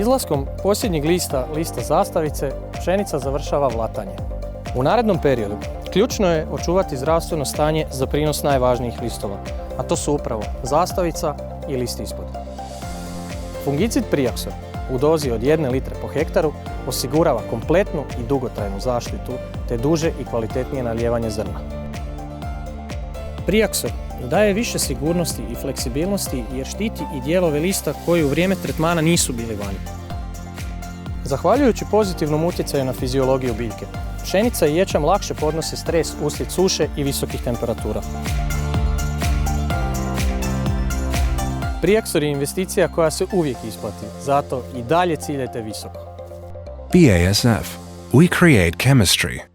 Izlaskom posljednjeg lista zastavice, pšenica završava vlatanje. U narednom periodu ključno je očuvati zdravstveno stanje za prinos najvažnijih listova, a to su upravo zastavica i list ispod. Fungicid Priaxor u dozi od 1 litre po hektaru osigurava kompletnu i dugotrajnu zaštitu te duže i kvalitetnije nalijevanje zrna. Priaxor daje više sigurnosti i fleksibilnosti jer štiti i dijelove lista koji u vrijeme tretmana nisu bili vani. Zahvaljujući pozitivnom utjecaju na fiziologiju biljke, pšenica i ječam lakše podnose stres uslijed suše i visokih temperatura. Priaxor je investicija koja se uvijek isplati, zato i dalje ciljajte visoko. BASF. We create chemistry.